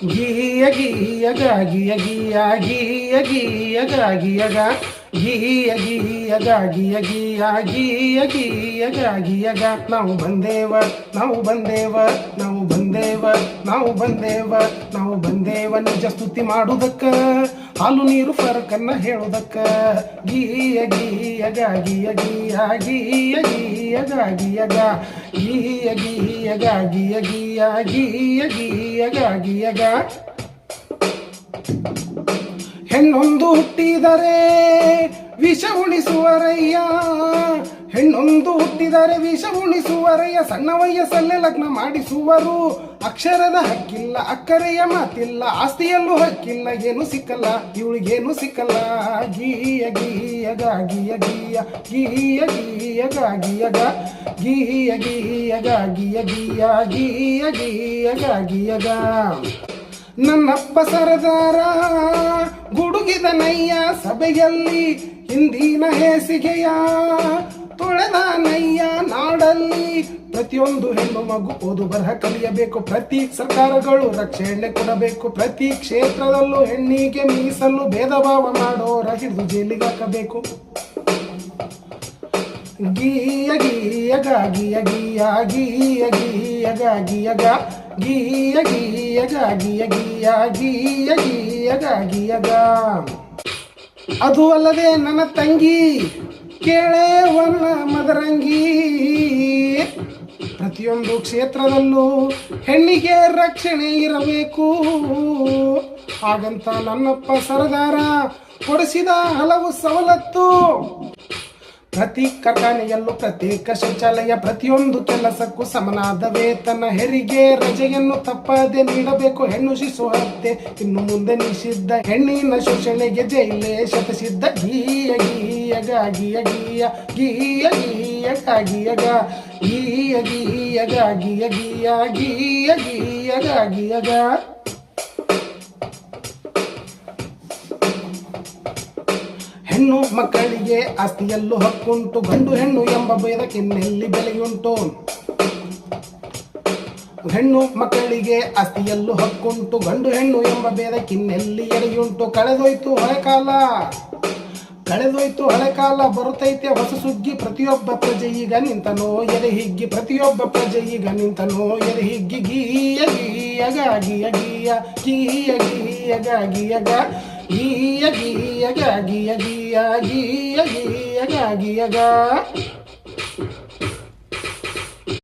ಗೀಯ ಗೀಯ ಗಾ ಗಿಯ ಗಿಯ ಗೀಯ ಗೀಯ ಗಾ ಗಿಯ ಗಾ ಗೀಯ ಗೀಯ ಗಾ ಗಿಯ ಗಿಯ ಗೀಯ ಗೀಯ ಗಾ ಗಿಯ ಗಾ ನಾವು ಬಂದೇವ ನಾವು ಬಂದೇವ ನಾವು ಬಂದೇವ ನಾವು ಬಂದೇವ ನಾವು ಬಂದೇವ ನಿಜ ಸ್ತುತಿ ಮಾಡುವುದಕ್ಕ ಹಾಲು ನೀರು ಫರಕನ್ನ ಹೇಳುವುದಕ್ಕ ಗೀಯ ಗೀಯ ಗಾ ಗಿಯ ಗಿಯ ಗೀಯ ಗೀಯ ಗಾ ಗಿಯ ಗಾ ಗೀಯ ಗೀಯ ಗಾ ಗಿಯ ಗಿಯ ಗೀಯ ಗೀಯ ಗಾ ಗಿಯ ಗಾ ಹೆಣ್ಣೊಂದು ಹುಟ್ಟಿದರೆ ವಿಷ ಉಣಿಸುವರಯ್ಯ ಹೆಣ್ಣೊಂದು ಹುಟ್ಟಿದರೆ ವಿಷ ಉಣಿಸುವರಯ್ಯ ಸಣ್ಣ ವಯಸ್ಸಲ್ಲೇ ಲಗ್ನ ಮಾಡಿಸುವರು ಅಕ್ಷರದ ಹಕ್ಕಿಲ್ಲ ಅಕ್ಕರೆಯ ಮಾತಿಲ್ಲ ಆಸ್ತಿಯಲ್ಲೂ ಹಕ್ಕಿಲ್ಲ ಏನು ಸಿಕ್ಕಲ್ಲ ಇವಳಿಗೇನು ಸಿಕ್ಕಲ್ಲ ಗೀಯ ಗೀಯ ಗಾ ಗಿಯ ಗಿಯ ಗೀಯ ಗೀಯ ಗಾ ಗಿಯ ಗಾ ಗೀಯ ಗೀಯ ಗಾ ಗಿಯ ಗಿಯ ಗೀಯ ಗೀಯ ಗಾ ಗಿಯ ಗಾ ನನ್ನಪ್ಪ ಸರದಾರ ಗುಡುಗಿದನಯ್ಯ ಸಭೆಯಲ್ಲಿ ಹಿಂದಿನ ಹೇಸಿಗೆಯ ತೊಳೆದನಯ್ಯ ನಾಡಲ್ಲಿ ಪ್ರತಿಯೊಂದು ಹೆಣ್ಣು ಮಗು ಓದು ಬರಹ ಕಲಿಯಬೇಕು ಪ್ರತಿ ಸರ್ಕಾರಗಳು ರಕ್ಷಣೆ ಕೊಡಬೇಕು ಪ್ರತಿ ಕ್ಷೇತ್ರದಲ್ಲೂ ಹೆಣ್ಣಿಗೆ ಮೀಸಲು ಭೇದ ಭಾವ ಮಾಡೋರ ಹಿಡಿದು ಜೈಲಿಗೆ ಹಾಕಬೇಕು ಗೀಯ ಗೀಯ ಗಾ ಗಿಯ ಗಿಯ ಗೀಯ ಗೀಯ ಗಾ ಗಿಯ ಗಾ ಗೀಯ ಗೀಯ ಗಾ ಗಿಯ ಗಿಯ ಗೀಯ ಗೀಯ ಗಾ ಗಿಯ ಗಾ ಅದು ಅಲ್ಲದೆ ನನ್ನ ತಂಗಿ ಕೇಳೇ ವನ್ನ ಮದರಂಗಿ ಪ್ರತಿಯೊಂದು ಕ್ಷೇತ್ರದಲ್ಲೂ ಹೆಣ್ಣಿಗೆ ರಕ್ಷಣೆ ಇರಬೇಕು ಹಾಗಂತ ನನ್ನಪ್ಪ ಸರದಾರ ಕೊಡಿಸಿದ ಹಲವು ಸವಲತ್ತು ಪ್ರತಿ ಕಾರ್ಖಾನೆಯಲ್ಲೂ ಪ್ರತ್ಯೇಕ ಶೌಚಾಲಯ ಪ್ರತಿಯೊಂದು ಕೆಲಸಕ್ಕೂ ಸಮನಾದ ವೇತನ ಹೆರಿಗೆ ರಜೆಯನ್ನು ತಪ್ಪದೆ ನೀಡಬೇಕು ಹೆಣ್ಣು ಶಿಶು ಹತ್ಯೆ ಇನ್ನು ಮುಂದೆ ನಿಷಿದ್ಧ ಹೆಣ್ಣಿನ ಶೋಷಣೆಗೆ ಜೈಲೇ ಶತಸಿದ್ಧ ಗೀಯ ಗೀಯ ಗಾ ಗಿಯ ಗಿಯ ಗೀಯ ಗೀಯ ಗಾ ಗಿಯ ಗಾ ಗೀಯ ಗೀಯ ಗಾ ಗಿಯ ಗಿಯ ಗೀಯ ಗೀಯ ಗಾ ಗಿಯ ಗಾ ಹೆಣ್ಣು ಮಕ್ಕಳಿಗೆ ಆಸ್ತಿಯಲ್ಲೂ ಹಕ್ಕುಂಟು ಗಂಡು ಹೆಣ್ಣು ಎಂಬ ಭೇದಕ್ಕಿನ್ನೆಲ್ಲಿ ಬೆಲೆಯುಂಟು ಹೆಣ್ಣು ಮಕ್ಕಳಿಗೆ ಆಸ್ತಿಯಲ್ಲೂ ಹಕ್ಕುಂಟು ಗಂಡು ಹೆಣ್ಣು ಎಂಬ ಭೇದಕ್ಕಿನ್ನೆಲ್ಲಿ ಎಡೆಯುಂಟು ಕಳೆದೋಯ್ತು ಹಳೆಕಾಲ ಬರುತ್ತೈತೆ ಹೊಸ ಸುಗ್ಗಿ ಪ್ರತಿಯೊಬ್ಬ ಪ್ರಜೆ ಈಗ ನಿಂತನೋ ಎದೆ ಹಿಗ್ಗಿ ಪ್ರತಿಯೊಬ್ಬ ಪ್ರಜೆ ಈಗ ನಿಂತನೋ ಎದೆ ಹಿಗ್ಗಿ ಗೀಯ ಗೀಯ ಗಾ ಗಿಯ ಗಿಯ ಗೀಯ ಗೀಯ ಗಾ ಗಿಯ ಗಾ ಗೀಯ ಗೀಯ ಗಾ ಗಿಯ ಗಿಯ ಗೀಯ ಗೀಯ ಗಾ ಗಿಯ ಗಾ